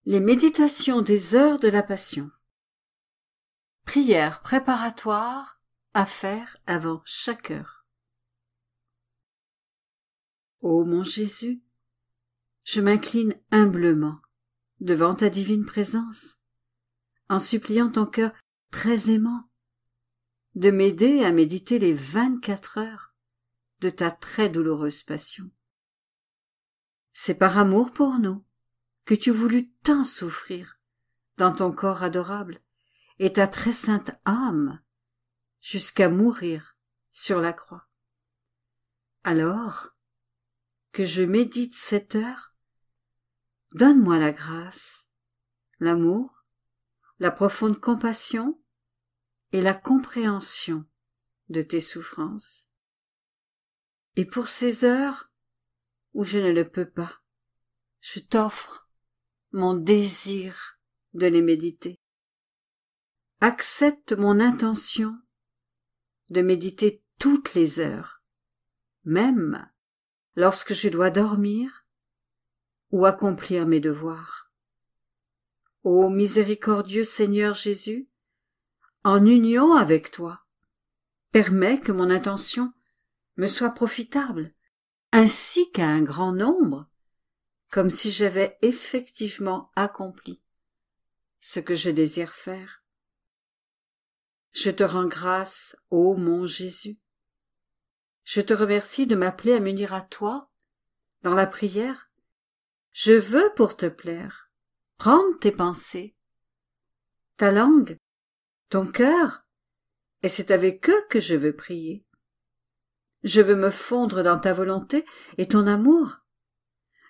Les méditations des heures de la Passion. Prière préparatoire à faire avant chaque heure. Ô mon Jésus, je m'incline humblement devant ta divine présence, en suppliant ton cœur très aimant de m'aider à méditer les 24 heures de ta très douloureuse passion. C'est par amour pour nous que tu voulus tant souffrir dans ton corps adorable et ta très sainte âme jusqu'à mourir sur la croix. Alors que je médite cette heure, donne-moi la grâce, l'amour, la profonde compassion et la compréhension de tes souffrances. Et pour ces heures où je ne le peux pas, je t'offre mon désir de les méditer. Accepte mon intention de méditer toutes les heures, même lorsque je dois dormir ou accomplir mes devoirs. Ô miséricordieux Seigneur Jésus, en union avec toi, permets que mon intention me soit profitable, ainsi qu'à un grand nombre, comme si j'avais effectivement accompli ce que je désire faire. Je te rends grâce, ô mon Jésus. Je te remercie de m'appeler à m'unir à toi dans la prière. Je veux, pour te plaire, prendre tes pensées, ta langue, ton cœur, et c'est avec eux que je veux prier. Je veux me fondre dans ta volonté et ton amour.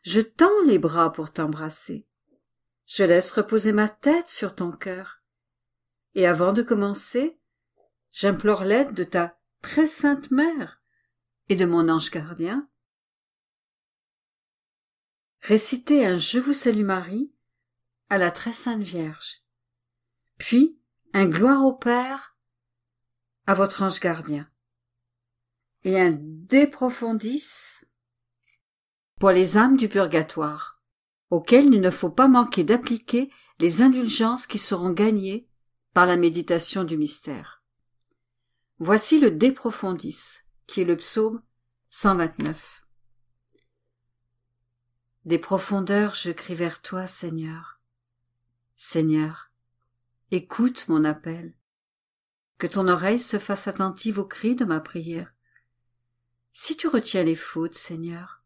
Je tends les bras pour t'embrasser. Je laisse reposer ma tête sur ton cœur. Et avant de commencer, j'implore l'aide de ta très sainte mère et de mon ange gardien. Récitez un Je vous salue Marie à la très sainte Vierge, puis un Gloire au Père à votre ange gardien, et un De Profundis pour les âmes du purgatoire, auxquelles il ne faut pas manquer d'appliquer les indulgences qui seront gagnées par la méditation du mystère. Voici le De Profundis, qui est le psaume 129. Des profondeurs je crie vers toi, Seigneur. Seigneur, écoute mon appel. Que ton oreille se fasse attentive aux cris de ma prière. Si tu retiens les fautes, Seigneur,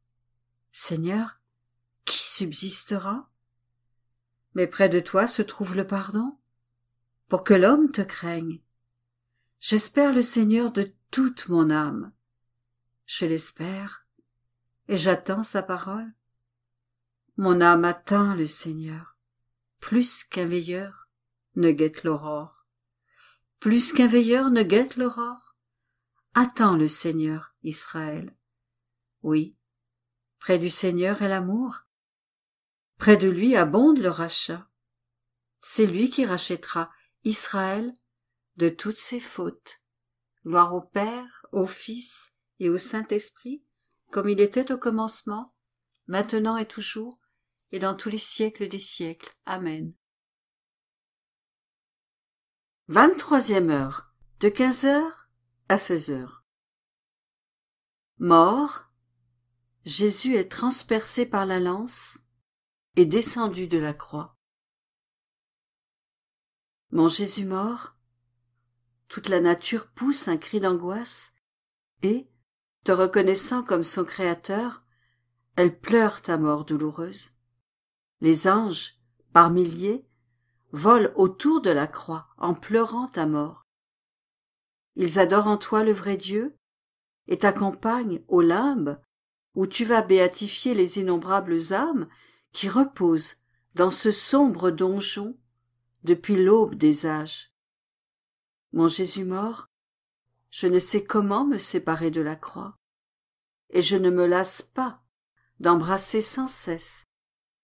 Seigneur, qui subsistera? Mais près de toi se trouve le pardon, pour que l'homme te craigne. J'espère le Seigneur de toute mon âme. Je l'espère, et j'attends sa parole. Mon âme attend le Seigneur, plus qu'un veilleur ne guette l'aurore. Plus qu'un veilleur ne guette l'aurore, attends le Seigneur, Israël. Oui, près du Seigneur est l'amour. Près de lui abonde le rachat. C'est lui qui rachètera Israël de toutes ses fautes. Gloire au Père, au Fils et au Saint-Esprit, comme il était au commencement, maintenant et toujours, et dans tous les siècles des siècles. Amen. 23e heure, de 15 heures à 16 heures. Mort, Jésus est transpercé par la lance et descendu de la croix. Mon Jésus mort, toute la nature pousse un cri d'angoisse et, te reconnaissant comme son Créateur, elle pleure ta mort douloureuse. Les anges, par milliers, volent autour de la croix en pleurant ta mort. Ils adorent en toi le vrai Dieu et t'accompagnent au limbe où tu vas béatifier les innombrables âmes qui reposent dans ce sombre donjon depuis l'aube des âges. Mon Jésus mort, je ne sais comment me séparer de la croix, et je ne me lasse pas d'embrasser sans cesse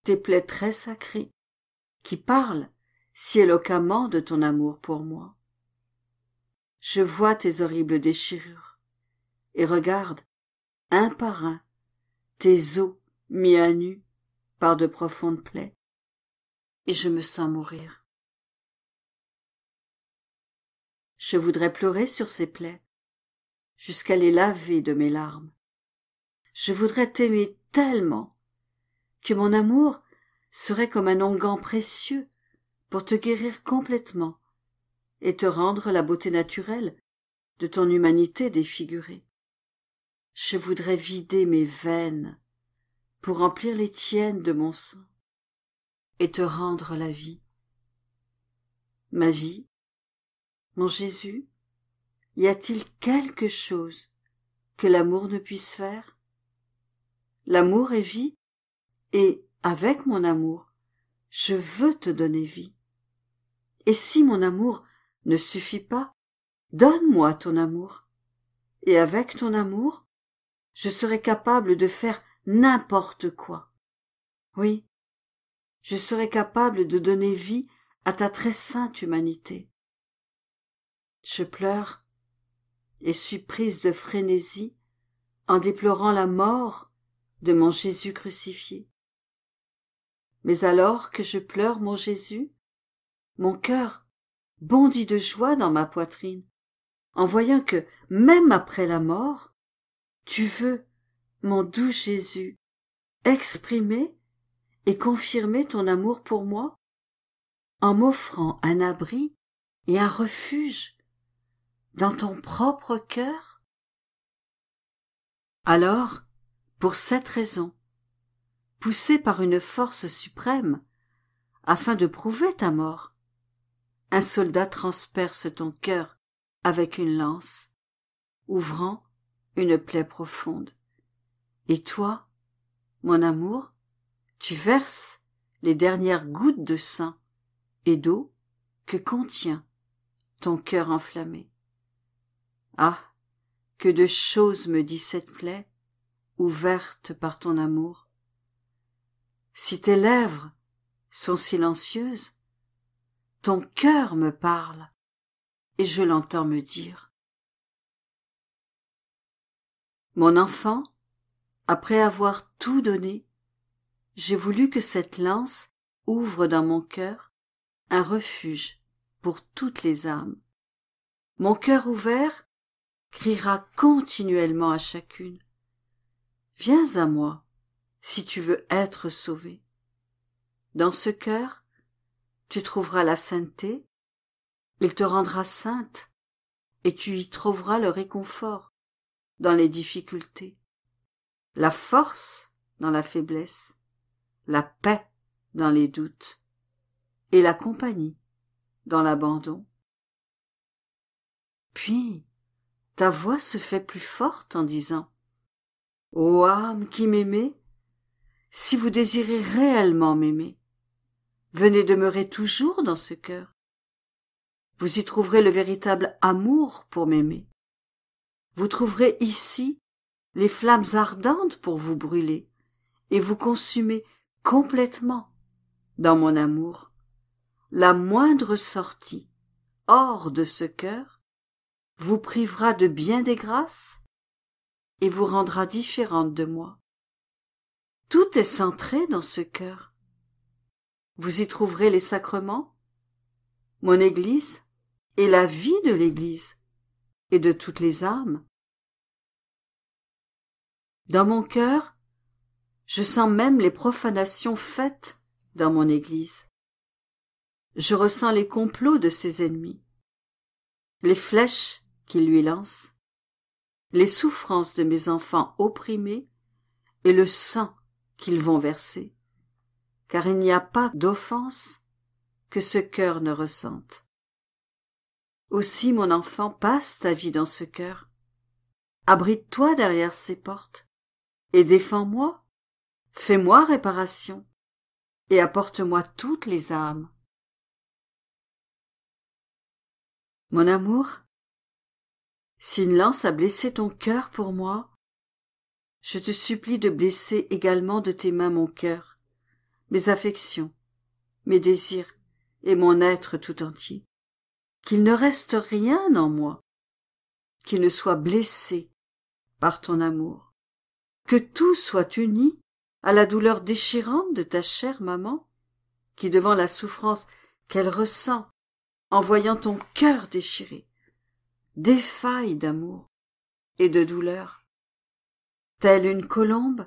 tes plaies très sacrées, qui parlent si éloquemment de ton amour pour moi. Je vois tes horribles déchirures, et regarde, un par un, tes os mis à nu par de profondes plaies. et je me sens mourir. Je voudrais pleurer sur ces plaies, jusqu'à les laver de mes larmes. Je voudrais t'aimer tellement que mon amour serait comme un onguent précieux pour te guérir complètement et te rendre la beauté naturelle de ton humanité défigurée. Je voudrais vider mes veines pour remplir les tiennes de mon sang et te rendre la vie. Ma vie, mon Jésus, y a-t-il quelque chose que l'amour ne puisse faire? L'amour est vie, et avec mon amour, je veux te donner vie. Et si mon amour ne suffit pas, donne-moi ton amour. Et avec ton amour, je serai capable de faire n'importe quoi. Oui, je serai capable de donner vie à ta très sainte humanité. Je pleure et suis prise de frénésie en déplorant la mort de mon Jésus crucifié. Mais alors que je pleure mon Jésus, mon cœur bondit de joie dans ma poitrine, en voyant que, même après la mort, tu veux, mon doux Jésus, exprimer et confirmer ton amour pour moi, en m'offrant un abri et un refuge dans ton propre cœur. Alors, pour cette raison, poussé par une force suprême, afin de prouver ta mort, un soldat transperce ton cœur avec une lance, ouvrant une plaie profonde. Et toi, mon amour, tu verses les dernières gouttes de sang et d'eau que contient ton cœur enflammé. Ah, que de choses me dit cette plaie, ouverte par ton amour. Si tes lèvres sont silencieuses, ton cœur me parle, et je l'entends me dire. Mon enfant, après avoir tout donné, j'ai voulu que cette lance ouvre dans mon cœur un refuge pour toutes les âmes. Mon cœur ouvert criera continuellement à chacune. Viens à moi, si tu veux être sauvé. Dans ce cœur, tu trouveras la sainteté, il te rendra sainte, et tu y trouveras le réconfort dans les difficultés, la force dans la faiblesse, la paix dans les doutes, et la compagnie dans l'abandon. Puis, ta voix se fait plus forte en disant « Ô âme qui m'aimez, si vous désirez réellement m'aimer, venez demeurer toujours dans ce cœur. Vous y trouverez le véritable amour pour m'aimer. Vous trouverez ici les flammes ardentes pour vous brûler et vous consumer complètement dans mon amour. La moindre sortie hors de ce cœur vous privera de bien des grâces et vous rendra différente de moi. Tout est centré dans ce cœur. Vous y trouverez les sacrements, mon Église et la vie de l'Église et de toutes les âmes. Dans mon cœur, je sens même les profanations faites dans mon Église. Je ressens les complots de ses ennemis, les flèches qu'ils lui lancent, les souffrances de mes enfants opprimés et le sang qu'ils vont verser, car il n'y a pas d'offense que ce cœur ne ressente. Aussi, mon enfant, passe ta vie dans ce cœur. Abrite-toi derrière ces portes et défends-moi, fais-moi réparation et apporte-moi toutes les âmes. Mon amour, si une lance a blessé ton cœur pour moi, je te supplie de blesser également de tes mains mon cœur, mes affections, mes désirs et mon être tout entier. Qu'il ne reste rien en moi qui ne soit blessé par ton amour, que tout soit uni à la douleur déchirante de ta chère maman, qui, devant la souffrance qu'elle ressent en voyant ton cœur déchiré, défaille d'amour et de douleur. Telle une colombe,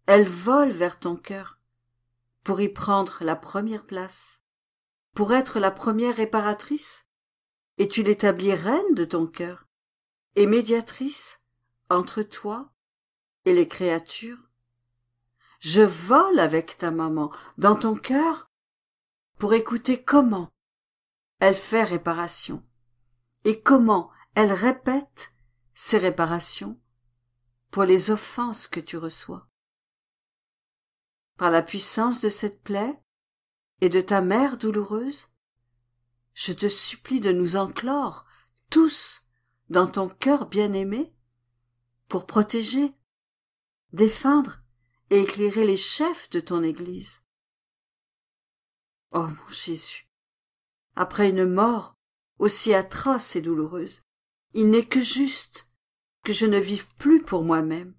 elle vole vers ton cœur pour y prendre la première place, pour être la première réparatrice, et tu l'établis reine de ton cœur et médiatrice entre toi et les créatures. Je vole avec ta maman dans ton cœur pour écouter comment elle fait réparation et comment elle répète ces réparations pour les offenses que tu reçois. Par la puissance de cette plaie et de ta mère douloureuse, je te supplie de nous enclore tous dans ton cœur bien-aimé pour protéger, défendre et éclairer les chefs de ton Église. Oh mon Jésus, après une mort aussi atroce et douloureuse, il n'est que juste que je ne vive plus pour moi-même.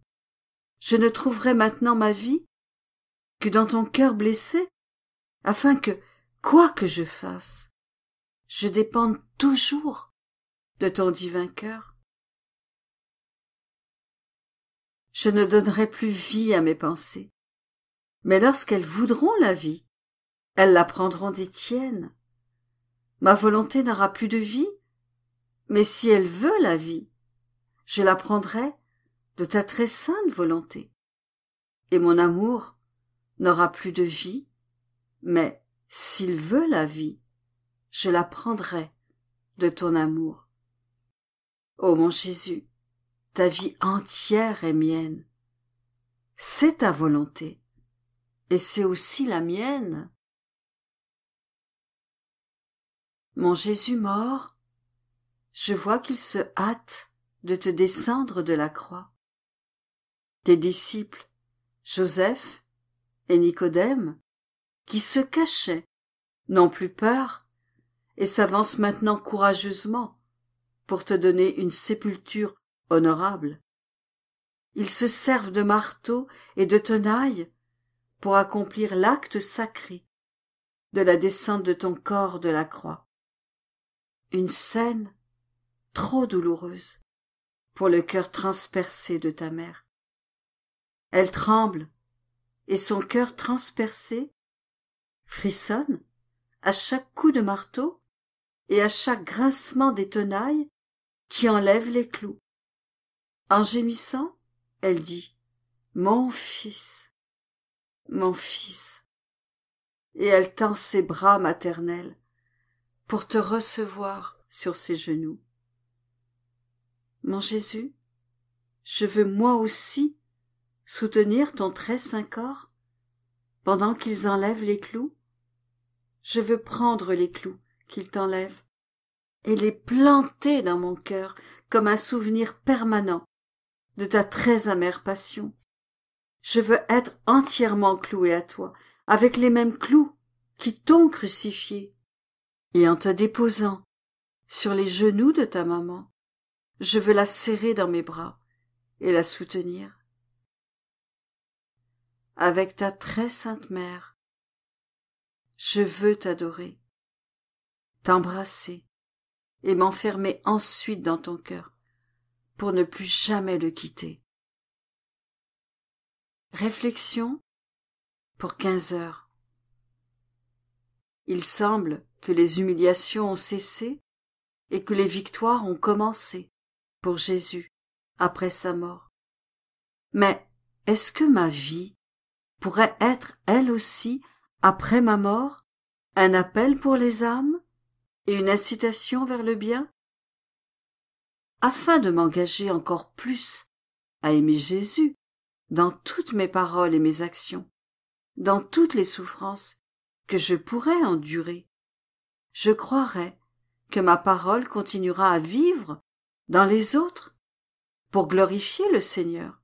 Je ne trouverai maintenant ma vie que dans ton cœur blessé, afin que, quoi que je fasse, je dépende toujours de ton divin cœur. Je ne donnerai plus vie à mes pensées, mais lorsqu'elles voudront la vie, elles la prendront des tiennes. Ma volonté n'aura plus de vie, mais si elle veut la vie, je la prendrai de ta très sainte volonté. Et mon amour n'aura plus de vie, mais s'il veut la vie, je la prendrai de ton amour. Ô mon Jésus, ta vie entière est mienne. C'est ta volonté, et c'est aussi la mienne. Mon Jésus mort, je vois qu'il se hâte de te descendre de la croix. Tes disciples, Joseph et Nicodème, qui se cachaient, n'ont plus peur et s'avancent maintenant courageusement pour te donner une sépulture honorable. Ils se servent de marteau et de tenaille pour accomplir l'acte sacré de la descente de ton corps de la croix. Une scène trop douloureuse pour le cœur transpercé de ta mère. Elle tremble, et son cœur transpercé frissonne à chaque coup de marteau et à chaque grincement des tenailles qui enlèvent les clous. En gémissant, elle dit « Mon fils, mon fils !» et elle tend ses bras maternels pour te recevoir sur ses genoux. Mon Jésus, je veux moi aussi soutenir ton très saint corps pendant qu'ils enlèvent les clous. Je veux prendre les clous qu'ils t'enlèvent et les planter dans mon cœur comme un souvenir permanent de ta très amère passion. Je veux être entièrement cloué à toi, avec les mêmes clous qui t'ont crucifié, et en te déposant sur les genoux de ta maman, je veux la serrer dans mes bras et la soutenir. Avec ta très sainte mère, je veux t'adorer, t'embrasser et m'enfermer ensuite dans ton cœur pour ne plus jamais le quitter. Réflexion pour 15 heures. Il semble que les humiliations ont cessé et que les victoires ont commencé pour Jésus après sa mort. Mais est-ce que ma vie pourrait être elle aussi, après ma mort, un appel pour les âmes et une incitation vers le bien? Afin de m'engager encore plus à aimer Jésus dans toutes mes paroles et mes actions, dans toutes les souffrances que je pourrais endurer, je croirais que ma parole continuera à vivre dans les autres pour glorifier le Seigneur,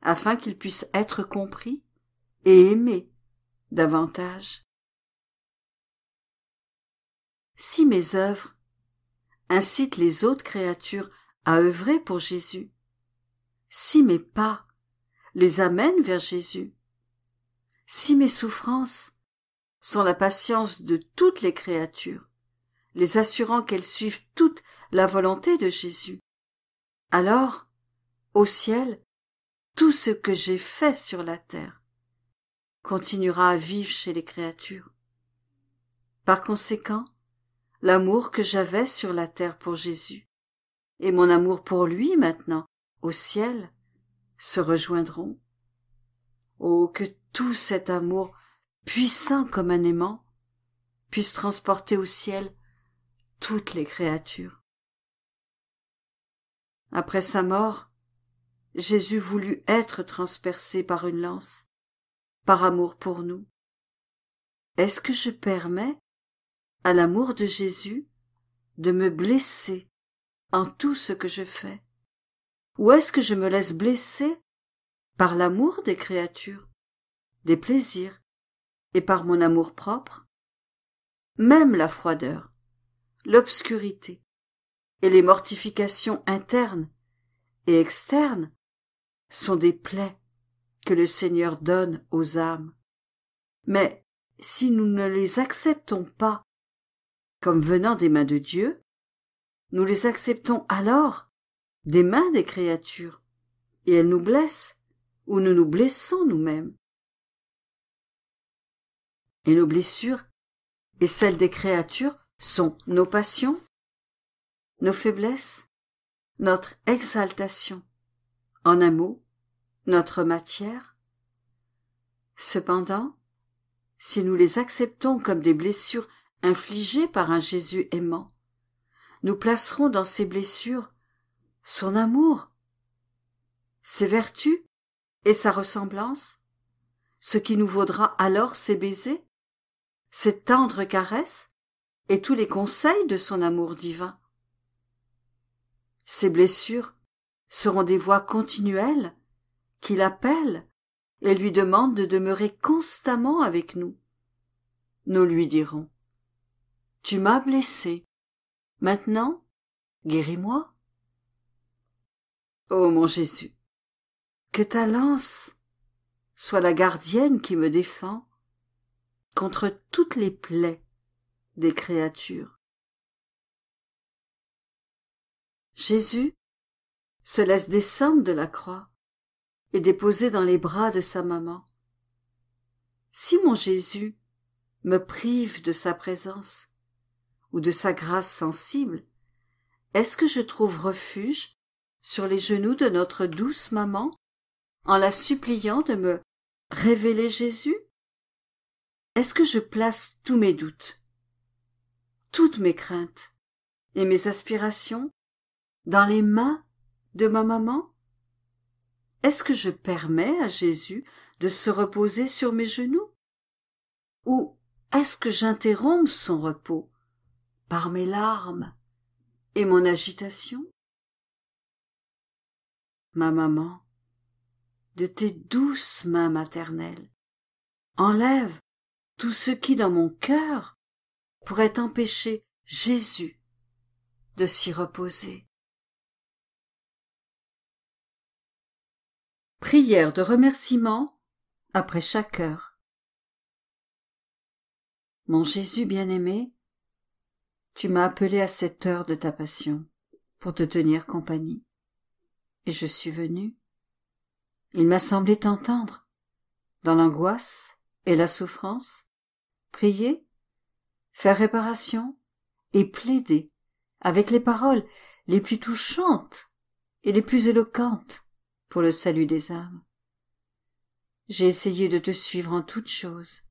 afin qu'il puisse être compris et aimé davantage. Si mes œuvres incitent les autres créatures à œuvrer pour Jésus, si mes pas les amènent vers Jésus, si mes souffrances sont la patience de toutes les créatures, les assurant qu'elles suivent toute la volonté de Jésus. Alors, au ciel, tout ce que j'ai fait sur la terre continuera à vivre chez les créatures. Par conséquent, l'amour que j'avais sur la terre pour Jésus et mon amour pour lui maintenant au ciel se rejoindront. Oh, que tout cet amour, puissant comme un aimant, puisse transporter au ciel toutes les créatures. Après sa mort, Jésus voulut être transpercé par une lance, par amour pour nous. Est-ce que je permets à l'amour de Jésus de me blesser en tout ce que je fais? Ou est-ce que je me laisse blesser par l'amour des créatures, des plaisirs, et par mon amour propre? Même la froideur, l'obscurité et les mortifications internes et externes sont des plaies que le Seigneur donne aux âmes. Mais si nous ne les acceptons pas comme venant des mains de Dieu, nous les acceptons alors des mains des créatures, et elles nous blessent, ou nous nous blessons nous-mêmes. Et nos blessures et celles des créatures sont nos passions, nos faiblesses, notre exaltation, en un mot, notre matière. Cependant, si nous les acceptons comme des blessures infligées par un Jésus aimant, nous placerons dans ces blessures son amour, ses vertus et sa ressemblance, ce qui nous vaudra alors ses baisers, ses tendres caresses et tous les conseils de son amour divin. Ces blessures seront des voix continuelles qui l'appellent et lui demandent de demeurer constamment avec nous. Nous lui dirons: « Tu m'as blessé, maintenant, guéris-moi. » Ô mon Jésus, que ta lance soit la gardienne qui me défend contre toutes les plaies des créatures. Jésus se laisse descendre de la croix et déposer dans les bras de sa maman. Si mon Jésus me prive de sa présence ou de sa grâce sensible, est-ce que je trouve refuge sur les genoux de notre douce maman en la suppliant de me révéler Jésus? Est-ce que je place tous mes doutes, toutes mes craintes et mes aspirations dans les mains de ma maman? Est-ce que je permets à Jésus de se reposer sur mes genoux? Ou est-ce que j'interromps son repos par mes larmes et mon agitation? Ma maman, de tes douces mains maternelles, enlève tout ce qui dans mon cœur pourrait empêcher Jésus de s'y reposer. Prière de remerciement après chaque heure. Mon Jésus bien-aimé, tu m'as appelé à cette heure de ta passion pour te tenir compagnie. Et je suis venu. Il m'a semblé t'entendre, dans l'angoisse et la souffrance, prier, faire réparation et plaider avec les paroles les plus touchantes et les plus éloquentes pour le salut des âmes. J'ai essayé de te suivre en toutes choses.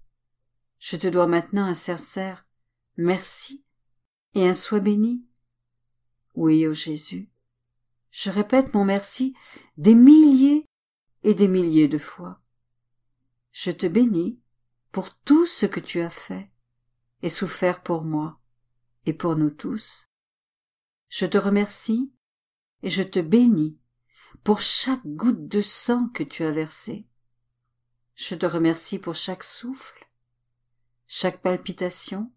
Je te dois maintenant un sincère merci et un sois béni. Oui, ô Jésus, je répète mon merci des milliers et des milliers de fois. Je te bénis pour tout ce que tu as fait et souffert pour moi et pour nous tous. Je te remercie et je te bénis pour chaque goutte de sang que tu as versé. Je te remercie pour chaque souffle, chaque palpitation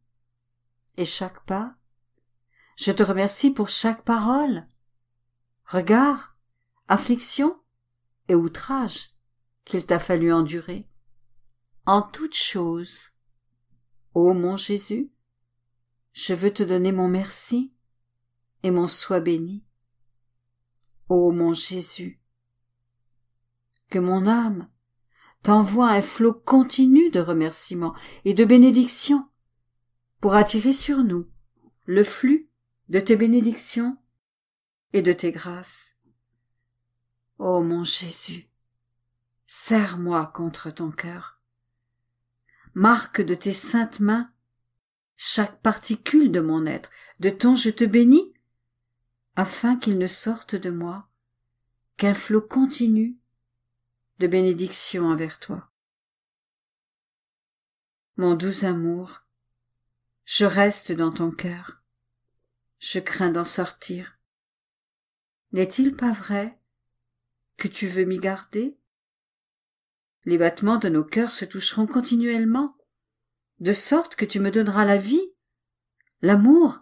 et chaque pas. Je te remercie pour chaque parole, regard, affliction et outrage qu'il t'a fallu endurer. En toutes choses, Ô mon Jésus, je veux te donner mon merci et mon sois béni. Ô mon Jésus, que mon âme t'envoie un flot continu de remerciements et de bénédictions pour attirer sur nous le flux de tes bénédictions et de tes grâces. Ô mon Jésus, serre-moi contre ton cœur. Marque de tes saintes mains chaque particule de mon être, de ton je te bénis, afin qu'il ne sorte de moi qu'un flot continu de bénédictions envers toi. Mon doux amour, je reste dans ton cœur, je crains d'en sortir. N'est-il pas vrai que tu veux m'y garder? Les battements de nos cœurs se toucheront continuellement, de sorte que tu me donneras la vie, l'amour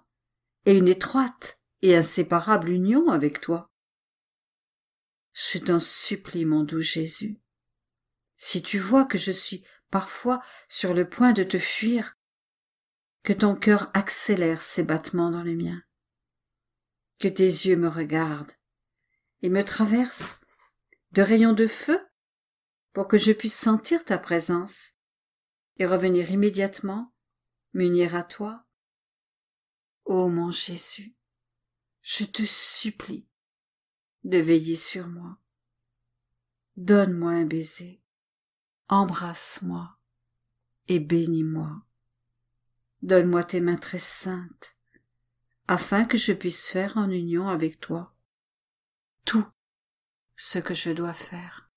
et une étroite et inséparable union avec toi. Je t'en supplie, mon doux Jésus, si tu vois que je suis parfois sur le point de te fuir, que ton cœur accélère ses battements dans les miens, que tes yeux me regardent et me traversent de rayons de feu pour que je puisse sentir ta présence et revenir immédiatement m'unir à toi. Ô mon Jésus, je te supplie de veiller sur moi. Donne-moi un baiser, embrasse-moi et bénis-moi. Donne-moi tes mains très saintes, afin que je puisse faire en union avec toi tout ce que je dois faire.